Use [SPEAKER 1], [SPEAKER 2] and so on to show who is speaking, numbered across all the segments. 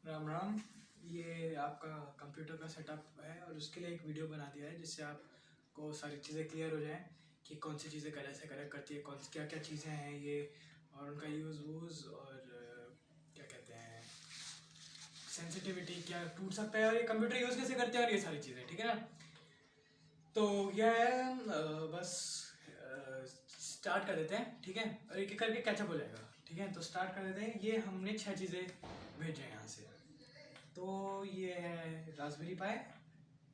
[SPEAKER 1] राम राम। ये आपका कंप्यूटर का सेटअप है और उसके लिए एक वीडियो बना दिया है जिससे आपको सारी चीज़ें क्लियर हो जाएं कि कौन सी चीज़ें कैसे कनेक्ट करती है, कौन सी क्या क्या चीज़ें हैं ये, और उनका यूज़ वूज़ और क्या कहते हैं सेंसिटिविटी, क्या टूट सकता है और ये कंप्यूटर यूज़ कैसे करते हैं और ये सारी चीज़ें, ठीक है ना। तो यह है बस स्टार्ट कर देते हैं, ठीक है, और एक एक करके कैचअप हो जाएगा, ठीक है। तो स्टार्ट कर देते हैं। ये हमने 6 चीज़ें भेजे हैं यहाँ से। तो ये है रास्पबेरी पाई,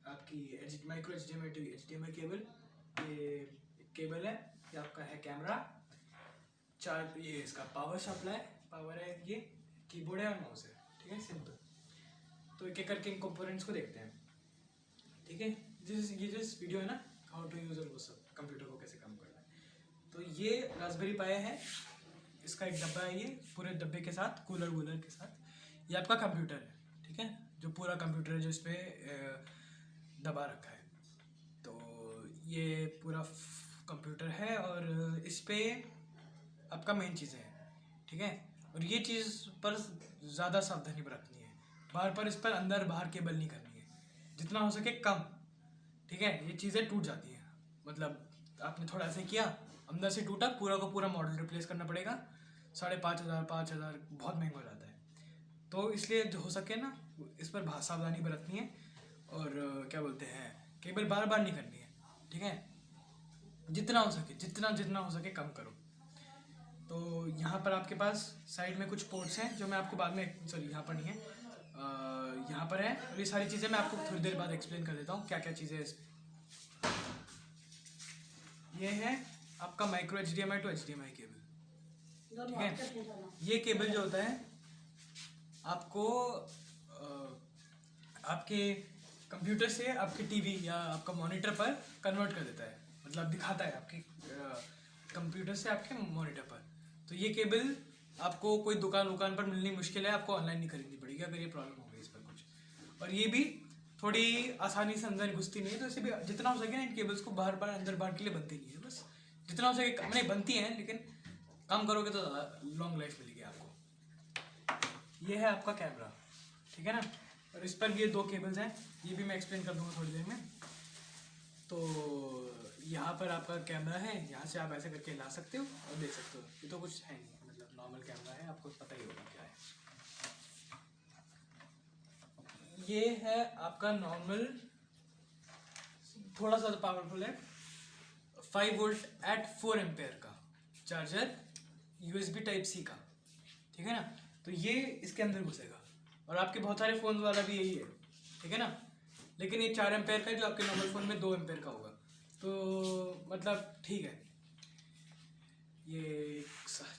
[SPEAKER 1] आपकी micro H D M I cable, ये केबल है। ये आपका है कैमरा, ये इसका पावर सप्लाई, पावर है, ये कीबोर्ड है और माउस है, ठीक है, सिंपल। तो एक एक करके इन कंपोनेंट्स को देखते हैं, ठीक है। ये जिस वीडियो है ना, हाउ टू यूज़ और वो सब कंप्यूटर को कैसे काम करना है। तो ये रास्पबेरी पाई है, इसका एक डब्बा है, ये पूरे डब्बे के साथ कूलर वूलर के साथ। ये आपका कंप्यूटर है, ठीक है, जो पूरा कंप्यूटर है जो इस पर दबा रखा है। तो ये पूरा कंप्यूटर है और इस पे आपका मेन चीज़ें हैं, ठीक है। और ये चीज़ पर ज़्यादा सावधानी बरतनी है, बार बार इस पर अंदर बाहर केबल नहीं करनी है, जितना हो सके कम, ठीक है। ये चीज़ें टूट जाती हैं, मतलब आपने थोड़ा ऐसे किया, अंदर से टूटा, पूरा का पूरा मॉडल रिप्लेस करना पड़ेगा, 5,500 5,000, बहुत महंगा हो जाता है। तो इसलिए जो हो सके ना, इस पर सावधानी बरतनी है और क्या बोलते हैं, केबल बार बार नहीं करनी है, ठीक है। जितना हो सके, जितना जितना हो सके कम करो। तो यहाँ पर आपके पास साइड में कुछ पोर्ट्स हैं जो मैं आपको बाद में, सॉरी यहाँ पर नहीं है, यहाँ पर है। और ये सारी चीज़ें मैं आपको थोड़ी देर बाद एक्सप्लेन कर देता हूँ क्या क्या चीज़ें इसमें। ये है आपका micro HDMI to HDMI cable, ठीक है। ये केबल जो होता है आपको आपके कंप्यूटर से आपके टीवी या आपका मॉनिटर पर कन्वर्ट कर देता है, मतलब दिखाता है आपके कंप्यूटर से आपके मॉनिटर पर। तो ये केबल आपको कोई दुकान पर मिलनी मुश्किल है, आपको ऑनलाइन नहीं खरीदनी पड़ेगी अगर ये प्रॉब्लम हो गई इस पर कुछ। और ये भी थोड़ी आसानी से अंदर घुसती नहीं है, तो इसे भी जितना हो सके ना, इन केबल्स को बार बार अंदर बाहर के लिए बनती नहीं है, बस जितना हो सके, नहीं बनती हैं लेकिन कम करोगे तो ज़्यादा लॉन्ग लाइफ मिलेगी आपको। ये है आपका कैमरा, ठीक है ना। और इस पर भी ये 2 केबल्स हैं, ये भी मैं एक्सप्लेन कर दूंगा थोड़ी देर में। तो यहाँ पर आपका कैमरा है, यहाँ से आप ऐसे करके ला सकते हो और देख सकते हो। ये तो कुछ है नहीं, मतलब नॉर्मल कैमरा है, आपको पता ही होगा क्या है। ये है आपका नॉर्मल, थोड़ा सा पावरफुल है, 5 वोल्ट एट 4 एम्पेयर का चार्जर, USB टाइप C का, ठीक है ना। तो ये इसके अंदर घुसेगा और आपके बहुत सारे फ़ोन वाला भी यही है, ठीक है ना। लेकिन ये 4 एम्पेयर का है, जो आपके नॉर्मल फ़ोन में 2 एम्पेयर का होगा, तो मतलब ठीक है। ये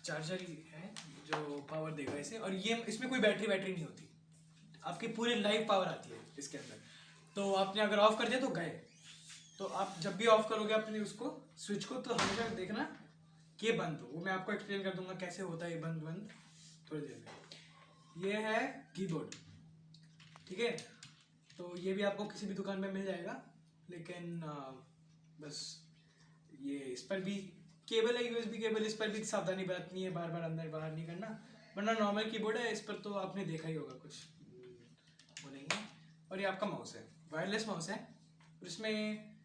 [SPEAKER 1] चार्जर ही है जो पावर देगा इसे, और ये इसमें कोई बैटरी नहीं होती, आपकी पूरी लाइव पावर आती है इसके अंदर। तो आपने अगर ऑफ कर दिया तो गए, तो आप जब भी ऑफ करोगे अपने उसको, स्विच को, तो हमेशा देखना कि ये बंद हो। वो मैं आपको एक्सप्लेन कर दूंगा कैसे होता है ये बंद थोड़ी देर में। ये है कीबोर्ड, ठीक है। तो ये भी आपको किसी भी दुकान में मिल जाएगा, लेकिन बस ये इस पर भी केबल है, USB केबल, इस पर भी सावधानी बरतनी है, बार बार अंदर बाहर नहीं करना, वरना नॉर्मल कीबोर्ड है, इस पर तो आपने देखा ही होगा कुछ वो नहीं है। और ये आपका माउस है, वायरलेस माउस है, और इसमें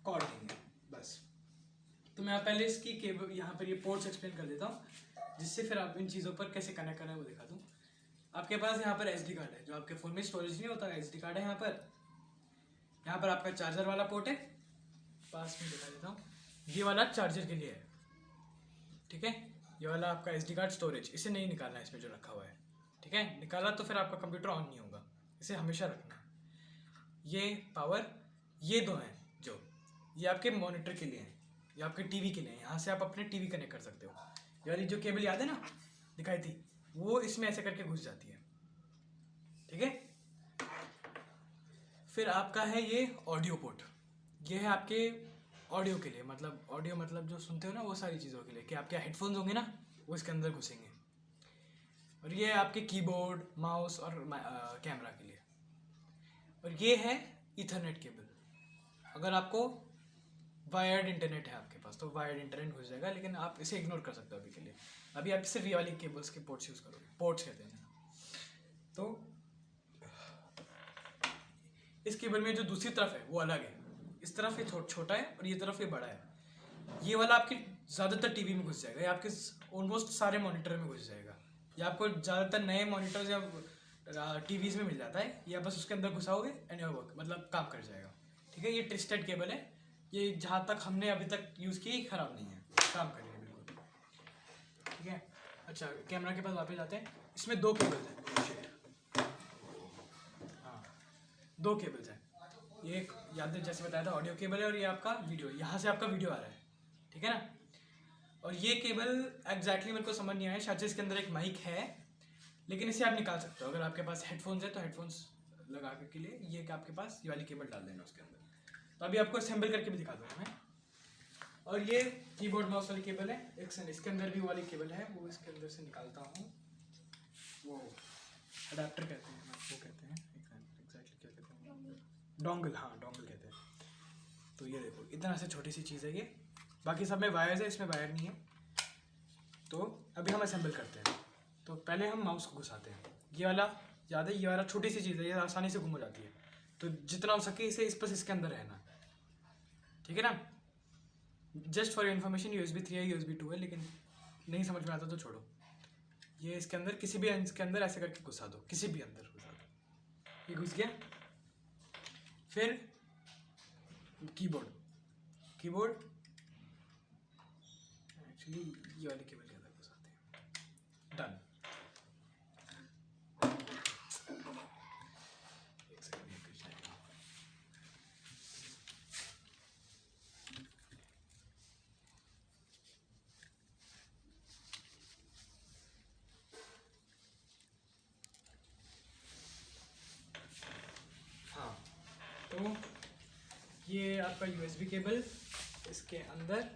[SPEAKER 1] कॉर्ड नहीं है, बस। तो मैं पहले इसकी केबल, यहाँ पर ये पोर्ट्स एक्सप्लेन कर देता हूँ, जिससे फिर आप इन चीज़ों पर कैसे कनेक्ट करना है वो दिखा दूँ। आपके पास यहाँ पर SD कार्ड है, जो आपके फ़ोन में स्टोरेज नहीं होता, SD कार्ड है यहाँ पर। यहाँ पर आपका चार्जर वाला पोर्ट है, पास में दिखा देता हूँ, ये वाला चार्जर के लिए है, ठीक है। ये वाला आपका SD कार्ड स्टोरेज, इसे नहीं निकालना है इसमें जो रखा हुआ है, ठीक है। निकाला तो फिर आपका कंप्यूटर ऑन नहीं होगा, इसे हमेशा रखना है। ये पावर, ये 2 हैं जो, ये आपके मॉनिटर के लिए हैं, ये आपके टीवी के लिए हैं, यहाँ से आप अपने टीवी कनेक्ट कर सकते हो। ये वाली जो केबल याद है ना दिखाई थी, वो इसमें ऐसे करके घुस जाती है, ठीक है। फिर आपका है ये ऑडियो पोर्ट, ये है आपके ऑडियो के लिए, मतलब ऑडियो मतलब जो सुनते हो ना वो सारी चीज़ों के लिए, कि आपके हेडफोन्स होंगे ना वो इसके अंदर घुसेंगे। और ये है आपके कीबोर्ड, माउस और कैमरा के लिए। और ये है ईथरनेट केबल, अगर आपको वायर्ड इंटरनेट है आपके पास तो वायर्ड इंटरनेट घुस जाएगा, लेकिन आप इसे इग्नोर कर सकते हो अभी के लिए। अभी आप सिर्फ ये वाली केबल्स के पोर्ट्स यूज़ करोगे, पोर्ट्स कहते हैं। तो इस केबल में जो दूसरी तरफ है वो अलग है, इस तरफ ये छोटा है और ये तरफ ये बड़ा है। ये वाला आपके ज़्यादातर टीवी में घुस जाएगा, या आपके ऑलमोस्ट सारे मॉनिटर में घुस जाएगा, या आपको ज़्यादातर नए मॉनिटर्स या टीवीज़ में मिल जाता है, या बस उसके अंदर घुसाओगे एंड योर वर्क, मतलब काम कर जाएगा। ठीक है, ये ट्विस्टेड केबल है, ये जहाँ तक हमने अभी तक यूज़ की ख़राब नहीं है, काम कर रही है बिल्कुल। ठीक है, अच्छा कैमरा के पास वापस जाते हैं। इसमें दो केबल्स हैं, हाँ दो केबल्स हैं। ये एक याद जैसे बताया था ऑडियो केबल है, और ये आपका वीडियो, यहाँ से आपका वीडियो आ रहा है। ठीक है ना, और ये केबल एग्जैक्टली मेरे को समझ नहीं आया, शायद से इसके अंदर एक माइक है, लेकिन इसे आप निकाल सकते हो। अगर आपके पास हेडफोन्स है तो हेडफोन्स लगा के लिए ये कि आपके पास ये वाली केबल डाल देना उसके अंदर। तो अभी आपको असेंबल करके भी दिखा दूँगा मैं। और ये कीबोर्ड माउस वाली केबल है, एक इसके अंदर भी वाली केबल है, वो इसके अंदर से निकालता हूँ। वो अडाप्टर कहते हैं, वो कहते हैं एग्जैक्टली क्या कहते हैं, डोंगल, हाँ डोंगल कहते हैं। तो ये देखो इतना से छोटी सी चीज़ है ये, बाकी सब में वायर्स है, इसमें वायर नहीं है। तो अभी हम असेंबल करते हैं। तो पहले हम माउस को घुसाते हैं, ये वाला याद है, ये वाला छोटी सी चीज़ है, ये आसानी से गुम हो जाती है, तो जितना हो सके इसे बस इसके अंदर रहना। ठीक है ना, जस्ट फॉर इन्फॉर्मेशन USB 3 है, USB 2 है, लेकिन नहीं समझ में आता तो छोड़ो। ये इसके अंदर किसी भी इसके अंदर ऐसे करके घुसा दो, किसी भी अंदर घुसा दो, ये घुस गया। फिर कीबोर्ड एक्चुअली ये वाली केबल के अंदर घुसाते हैं, डन। हाँ, तो ये आपका USB केबल इसके अंदर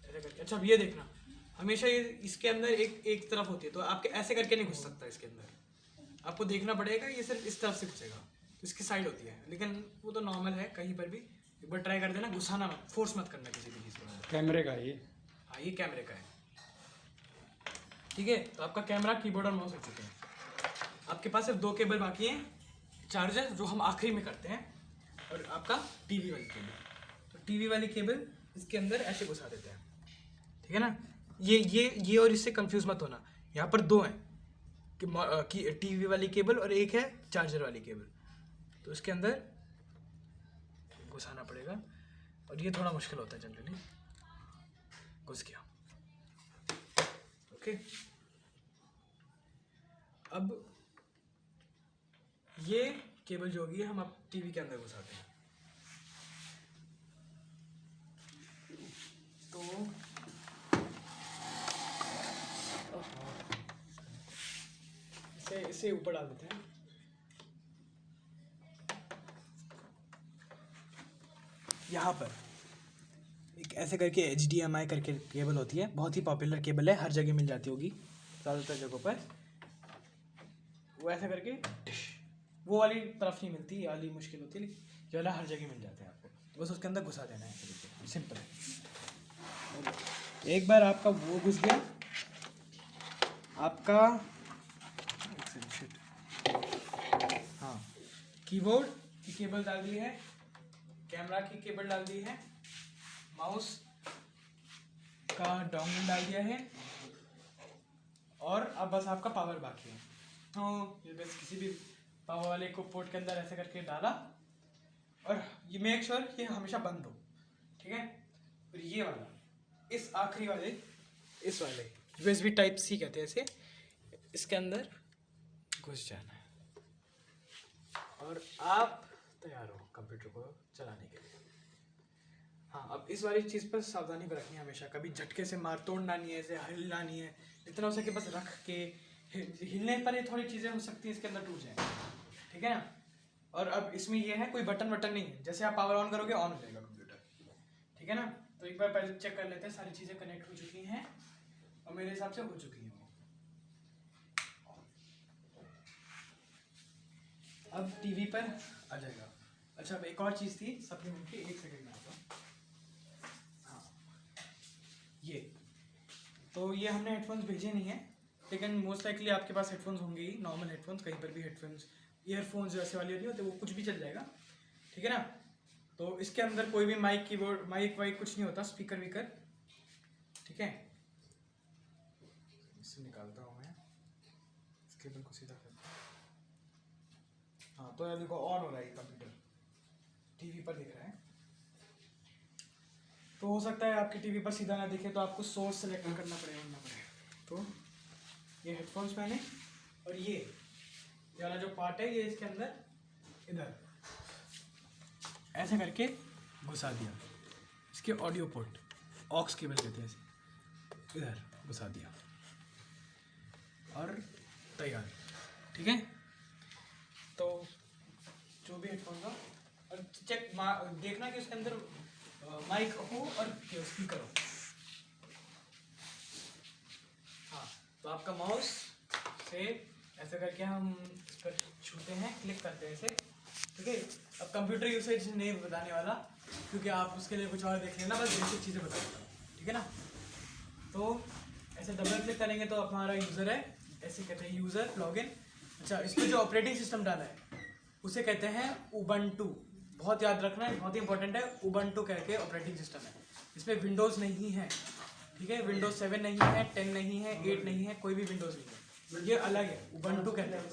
[SPEAKER 1] ऐसे करके, अच्छा अब ये देखना, हमेशा ये इसके अंदर एक तरफ होती है, तो आपके ऐसे करके नहीं घुस सकता इसके अंदर, आपको देखना पड़ेगा, ये सिर्फ इस तरफ से घुसेगा, तो इसकी साइड होती है, लेकिन वो तो नॉर्मल है कहीं पर भी। एक बार ट्राई कर देना, घुसाना मत, फोर्स मत करना किसी भी चीज़ को।
[SPEAKER 2] कैमरे का ये,
[SPEAKER 1] हाँ ये कैमरे का है। ठीक है, तो आपका कैमरा, कीबोर्ड और माउस हो चुके हैं। आपके पास सिर्फ दो केबल बाकी हैं, चार्जर जो हम आखिरी में करते हैं, और आपका टीवी वाली केबल। तो टीवी वाली केबल इसके अंदर ऐसे घुसा देते हैं। ठीक है ना, ये और इससे कंफ्यूज मत होना, यहाँ पर दो हैं कि टीवी वाली केबल और एक है चार्जर वाली केबल, तो इसके अंदर घुसाना पड़ेगा, और ये थोड़ा मुश्किल होता है जनरली। घुस गया, ओके। अब ये केबल जो होगी हम अब टीवी के अंदर घुसाते हैं। तो इसे ऊपर डाल देते हैं। यहाँ पर एक ऐसे करके HDMI करके केबल होती है, बहुत ही पॉपुलर केबल है, हर जगह मिल जाती होगी ज़्यादातर जगहों पर। वो ऐसे करके वो वाली तरफ नहीं मिलती, ये वाली मुश्किल होती है, लेकिन ये वाला हर जगह मिल जाता है आपको, तो बस उसके अंदर घुसा देना है, ऐसे करके सिंपल है। एक बार आपका वो घुस गया, आपका हाँ कीबोर्ड की केबल डाल दी है, कैमरा की केबल डाल दी है, माउस का डोंगल डाल दिया है, और अब बस आपका पावर बाकी है। तो ये बस किसी भी पावर वाले को पोर्ट के अंदर ऐसे करके डाला, और ये मेक श्योर ये हमेशा बंद हो। ठीक है, और ये वाला इस आखिरी वाले, इस वाले USB Type-C कहते हैं इसे, इसके अंदर घुस जाना है, और आप तैयार हो कंप्यूटर को चलाने के लिए। हाँ, अब इस वाली चीज़ पर सावधानी बरतनी है हमेशा, कभी झटके से मार तोड़ना नहीं है, ऐसे हिलना नहीं है, जितना हो सके बस रख के, हिलने पर ये थोड़ी चीज़ें हो सकती है इसके अंदर टूट जाए। ठीक है ना, और अब इसमें ये है कोई बटन नहीं है, जैसे आप पावर ऑन करोगे ऑन हो जाएगा कंप्यूटर। ठीक है ना, तो एक बार पहले चेक कर लेते हैं सारी चीज़ें कनेक्ट हो चुकी हैं, और मेरे हिसाब से हो चुकी हैं वो। अब टीवी पर आ जाएगा। अच्छा, अब एक और चीज़ थी सप्लीमेंट्री, एक सेकंड में आता हूँ। हाँ, ये तो ये हमने हेडफोन्स भेजे नहीं है, लेकिन मोस्ट लाइकली आपके पास हेडफोन्स होंगे ही, नॉर्मल हेडफोन्स, कहीं पर भी हेडफोन्स, ईयरफोन्स जैसे वाले नहीं होते, वो कुछ भी चल जाएगा, ठीक है ना। तो इसके अंदर कोई भी माइक, कीबोर्ड, माइक वाइक कुछ नहीं होता, स्पीकर वीकर, ठीक है। इससे निकालता हूँ मैं इस केबल को सीधा करता हूँ। हाँ, तो ये देखो ऑन हो रहा है कंप्यूटर, टीवी पर दिख रहा है। तो हो सकता है आपकी टीवी पर सीधा ना दिखे, तो आपको सोर्स सेलेक्ट करना पड़ेगा। तो ये हेडफोन्स मैंने, और ये वाला जो पार्ट है ये इसके अंदर इधर ऐसे करके घुसा दिया, इसके ऑडियो पोर्ट, ऑक्स केबल कहते हैं इसे, इधर घुसा दिया और तैयार, ठीक है। तो जो भी हेडफोन का, और चेक देखना कि उसके अंदर माइक हो और स्पीकर हो। हाँ, तो आपका माउस से ऐसा करके हम इस पर छूते हैं, क्लिक करते हैं इसे, ठीक है। अब कंप्यूटर यूसेज नहीं बताने वाला, क्योंकि आप उसके लिए कुछ और देख लेना, बस बेसिक चीज़ें बता देता हूँ, ठीक है ना। तो ऐसे डबल क्लिक करेंगे तो हमारा यूज़र है, ऐसे कहते हैं यूज़र लॉगिन। अच्छा, इस पर जो ऑपरेटिंग सिस्टम डाला है उसे कहते हैं उबंटू, बहुत याद रखना है, बहुत ही इंपॉर्टेंट है। उबंटू करके ऑपरेटिंग सिस्टम है, इसमें विंडोज़ नहीं है, ठीक है। विंडोज़ 7 नहीं है, 10 नहीं है, 8 नहीं है, कोई भी विंडोज़ नहीं है, ये अलग है, उबंटू कहते हैं,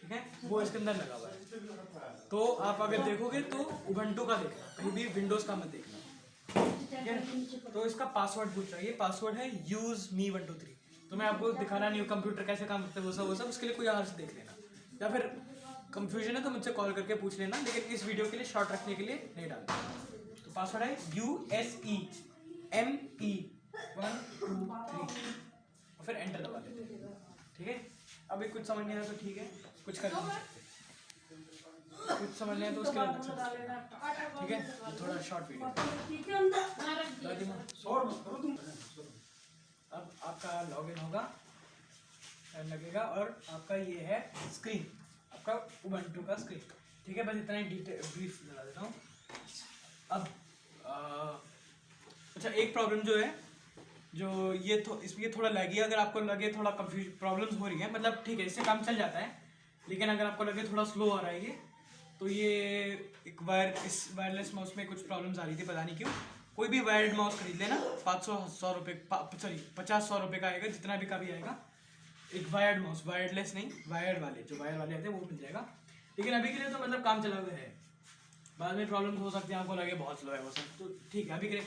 [SPEAKER 1] ठीक है। वो इसके अंदर लगा हुआ है। तो आप अगर देखोगे तो उबंटू का देखना, कहीं भी विंडोज़ का मत देखना, ठीक है। तो इसका पासवर्ड पूछ रहा है, ये पासवर्ड है use me123। तो मैं आपको दिखाना नहीं हूँ कंप्यूटर कैसे काम करते हैं, वो सब उसके लिए कोई यहाँ से देख लेना, या फिर कंफ्यूजन है तो मुझसे कॉल करके पूछ लेना, लेकिन इस वीडियो के लिए शॉर्ट रखने के लिए नहीं डालना। तो पासवर्ड है USEME123 और फिर एंटर दबा देते हैं, ठीक है। अभी कुछ समझ नहीं आया तो ठीक है, कुछ कर नहीं सकते, कुछ समझ नहीं आया तो उसके लिए, ठीक है। थोड़ा शॉर्ट वीडियो। अब आपका लॉगिन होगा, टाइम लगेगा, और आपका ये है स्क्रीन, आपका उबंटू का स्क्रीन, ठीक है। बस इतना ही डिटेल ब्रीफ बता देता हूँ। अब अच्छा, एक प्रॉब्लम जो है, जो ये थोड़ा लगी, अगर आपको लगे थोड़ा कंफ्यूज प्रॉब्लम्स हो रही है, मतलब ठीक है इससे काम चल जाता है, लेकिन अगर आपको लगे थोड़ा स्लो आ रहा है ये, तो ये एक इस वायरलेस माउस में कुछ प्रॉब्लम्स आ रही थी, पता नहीं क्यों। कोई भी वायर्ड माउस खरीद लेना, 500-100 रुपये, सॉरी 50-100 रुपये का आएगा, जितना भी का भी आएगा, एक वायर्ड माउस, वायरलेस नहीं, वायर्ड वाले, जो वायर वाले आते हैं वो मिल जाएगा। लेकिन अभी के लिए तो मतलब काम चला हुआ है, बाद में प्रॉब्लम हो सकती है, आपको लगे बहुत स्लो है वो सब, तो ठीक है। अभी के लिए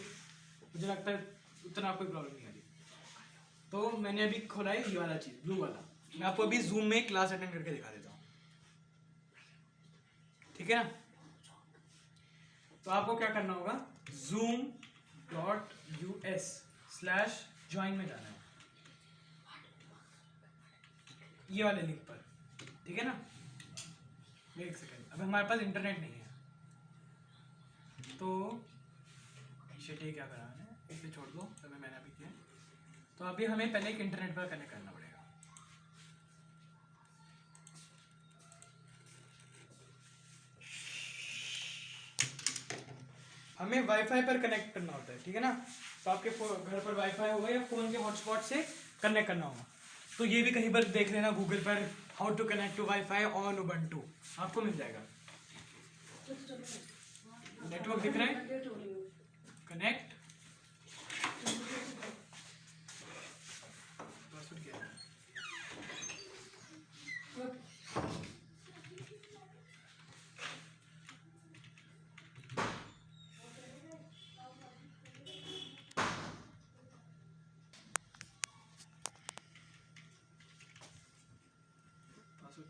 [SPEAKER 1] मुझे लगता है उतना कोई प्रॉब्लम नहीं आ रही। तो मैंने अभी खोला है ये वाला चीज़, ब्लू वाला, मैं आपको अभी जूम में क्लास अटेंड करके दिखा देता हूँ, ठीक है ना। तो आपको क्या करना होगा, zoom.us/join में जाना है, ये वाले लिंक पर, ठीक है ना। एक सेकेंड, अब हमारे पास इंटरनेट नहीं है, तो शिट, ये क्या करा है, इसे छोड़ दो, तो मैंने अभी किया। तो अभी हमें पहले एक इंटरनेट पर कनेक्ट करना पड़ेगा। हमें वाईफाई पर कनेक्ट करना होता है, ठीक है ना। तो आपके घर पर वाईफाई होगा या फ़ोन के हॉटस्पॉट से कनेक्ट करना होगा। तो ये भी कहीं पर देख लेना गूगल पर, how to connect to WiFi on Ubuntu, आपको मिल जाएगा। नेटवर्क दिख रहा है, कनेक्ट,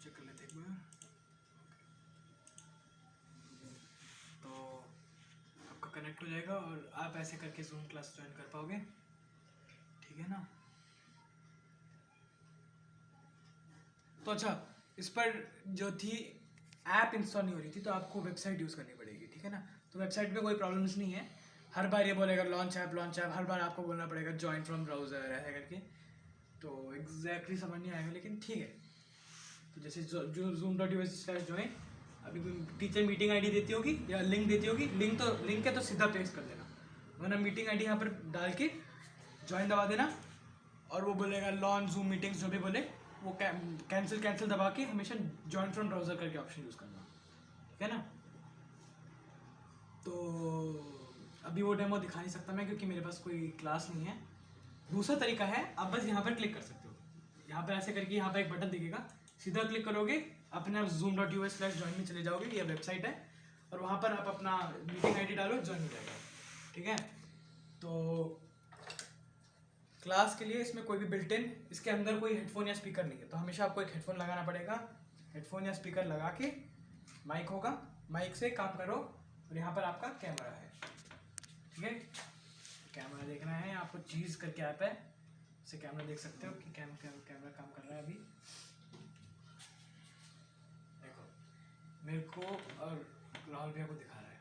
[SPEAKER 1] चेक कर लेते एक बार। तो आपका कनेक्ट हो जाएगा और आप ऐसे करके जूम क्लास ज्वाइन कर पाओगे, ठीक है ना। तो अच्छा, इस पर जो थी ऐप इंस्टॉल नहीं हो रही थी, तो आपको वेबसाइट यूज़ करनी पड़ेगी, ठीक है ना। तो वेबसाइट में कोई प्रॉब्लम्स नहीं है, हर बार ये बोलेगा लॉन्च ऐप, हर बार आपको बोलना पड़ेगा ज्वाइन फ्रॉम ब्राउज़र ऐसा करके, तो एग्जैक्टली समझ नहीं आएगा, लेकिन ठीक है। तो जैसे जो zoom.us/join, अभी कोई टीचर मीटिंग आईडी देती होगी या लिंक देती होगी, लिंक है तो सीधा पेस्ट कर देना, वरना मीटिंग आईडी यहाँ पर डाल के ज्वाइन दबा देना, और वो बोलेगा लॉन जूम मीटिंग्स जो भी बोले वो कैंसिल दबा के हमेशा जॉइन फ्रॉम ब्राउज़र करके ऑप्शन यूज़ करना, ठीक है ना। तो अभी वो डेमो दिखा नहीं सकता मैं क्योंकि मेरे पास कोई क्लास नहीं है। दूसरा तरीका है, आप बस यहाँ पर क्लिक कर सकते हो, यहाँ पर ऐसे करके यहाँ पर एक बटन दिखेगा, सीधा क्लिक करोगे अपने आप zoom.us/join में चले जाओगे, ये वेबसाइट है और वहाँ पर आप अपना मीटिंग आईडी डालो, ज्वाइन हो जाएगा, ठीक है। तो क्लास के लिए इसमें कोई भी बिल्ट इन इसके अंदर कोई हेडफोन या स्पीकर नहीं है, तो हमेशा आपको एक हेडफोन लगाना पड़ेगा। हेडफोन या स्पीकर लगा के माइक होगा, माइक से काम करो और यहाँ पर आपका कैमरा है, ठीक है। कैमरा देखना है आपको, चीज़ करके ऐप है, इससे कैमरा देख सकते हो कि कैमरा काम कर रहा है। अभी देखो मेरे को और राहुल भैया को दिखा रहा है,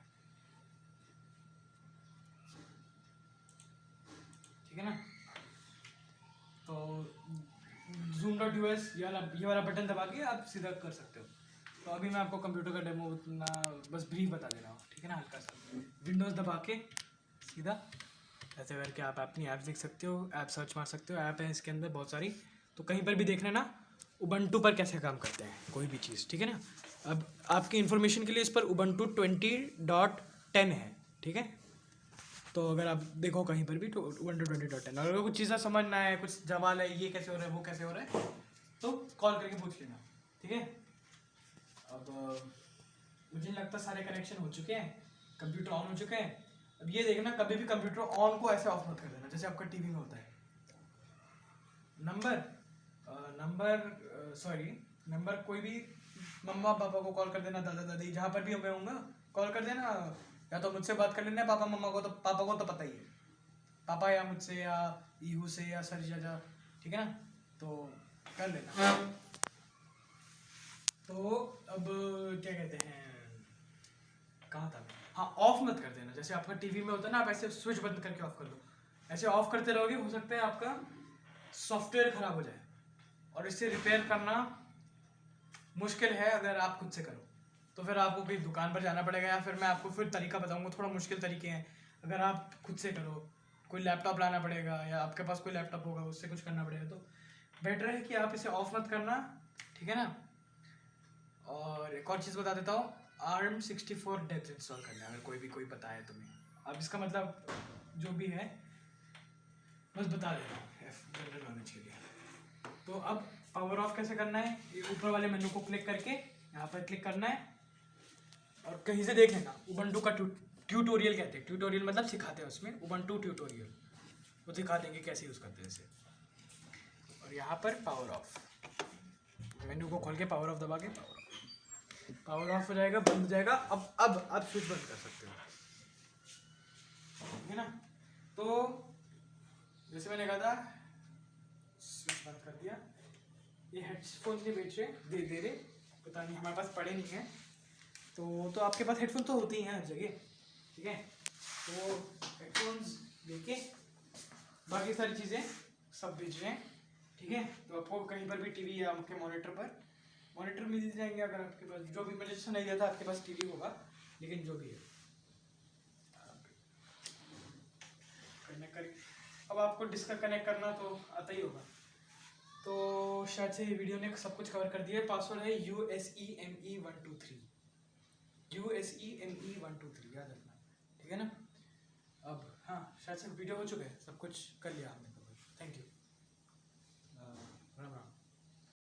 [SPEAKER 1] ठीक है ना। तो zoom.us ये वाला बटन दबा के आप सीधा कर सकते हो। तो अभी मैं आपको कंप्यूटर का डेमो उतना बस ब्रीफ बता दे रहा हूँ, ठीक है ना। हल्का सा विंडोज़ दबा के सीधा ऐसे करके आप अपनी ऐप देख सकते हो, ऐप सर्च मार सकते हो, ऐप है इसके अंदर बहुत सारी। तो कहीं पर भी देख लेना उबंटू पर कैसे काम करते हैं कोई भी चीज़, ठीक है ना। अब आपकी इन्फॉर्मेशन के लिए इस पर उबंटू 20.10 है, ठीक है। तो अगर आप देखो कहीं पर भी तो 120.10, अगर कुछ चीज़ें समझना है, कुछ सवाल है, ये कैसे हो रहा है, वो कैसे हो रहा है, तो कॉल करके पूछ लेना, ठीक है। अब मुझे नहीं लगता सारे कनेक्शन हो चुके हैं, कंप्यूटर ऑन हो चुके हैं। अब ये देखना कभी भी कंप्यूटर ऑन को ऐसे ऑफ मत कर देना जैसे आपका टीवी में होता है। नंबर कोई भी मम्मा पापा को कॉल कर देना, दादा दादी जहाँ पर भी मैं होऊंगा कॉल कर देना, या तो मुझसे बात कर लेना, पापा मम्मा को तो पापा को तो पता ही है, पापा या मुझसे या ईहू से या सर जा, ठीक है ना। तो कर लेना। तो अब क्या कहते हैं, कहाँ था मैं? हाँ, ऑफ मत कर देना जैसे आपका टीवी में होता है ना, आप ऐसे स्विच बंद करके ऑफ कर दो, ऐसे ऑफ करते रहोगे हो सकता है आपका सॉफ्टवेयर खराब हो जाए और इसे रिपेयर करना मुश्किल है अगर आप खुद से करो, तो फिर आपको कहीं दुकान पर जाना पड़ेगा, या फिर मैं आपको फिर तरीका बताऊंगा, थोड़ा मुश्किल तरीके हैं। अगर आप खुद से करो कोई लैपटॉप लाना पड़ेगा या आपके पास कोई लैपटॉप होगा उससे कुछ करना पड़ेगा, तो बेटर है कि आप इसे ऑफ मत करना, ठीक है ना। और एक और चीज़ बता देता हूँ, ARM64 डेप्थ इंस्टॉल करना है अगर कोई पता है तुम्हें। अब इसका मतलब जो भी है बस बता देता हूँ जनरल नॉलेज के लिए। तो अब पावर ऑफ कैसे करना है, ये ऊपर वाले मेनू को क्लिक करके यहाँ पर क्लिक करना है और कहीं से देख लेना उबंटू का ट्यूटोरियल कहते हैं, ट्यूटोरियल मतलब सिखाते हैं उसमें, उबंटू ट्यूटोरियल वो दिखा देंगे कैसे यूज़ करते हैं इसे। और यहाँ पर पावर ऑफ, मेनू को खोल के पावर ऑफ दबा के पावर ऑफ हो जाएगा, बंद हो जाएगा। अब आप स्विच बंद कर सकते हो, ठीक है ना। तो जैसे मैंने कहा था स्विच बंद कर दिया। ये हेडफोन नहीं बेच रहे, दे रहे, पता नहीं हमारे पास पड़े नहीं हैं, तो आपके पास हेडफोन तो होते ही हैं हर जगह, ठीक है। तो हेडफोन्स लेके बाकी सारी चीज़ें सब बेच रहे हैं, ठीक है। तो आपको कहीं पर भी टीवी या आपके मॉनिटर मिल जाएंगे अगर आपके पास, जो भी मैंने जैसे नहीं दिया था आपके पास टीवी होगा, लेकिन जो भी है अब आपको डिस्कनेक्ट करना तो आता ही होगा। तो शायद से ये वीडियो ने सब कुछ कवर कर दिया है। पासवर्ड है USEME123, USEME123 याद रखना, ठीक है ना। अब हाँ शायद से वीडियो हो चुका है, सब कुछ कर लिया हमने कवर, थैंक यू।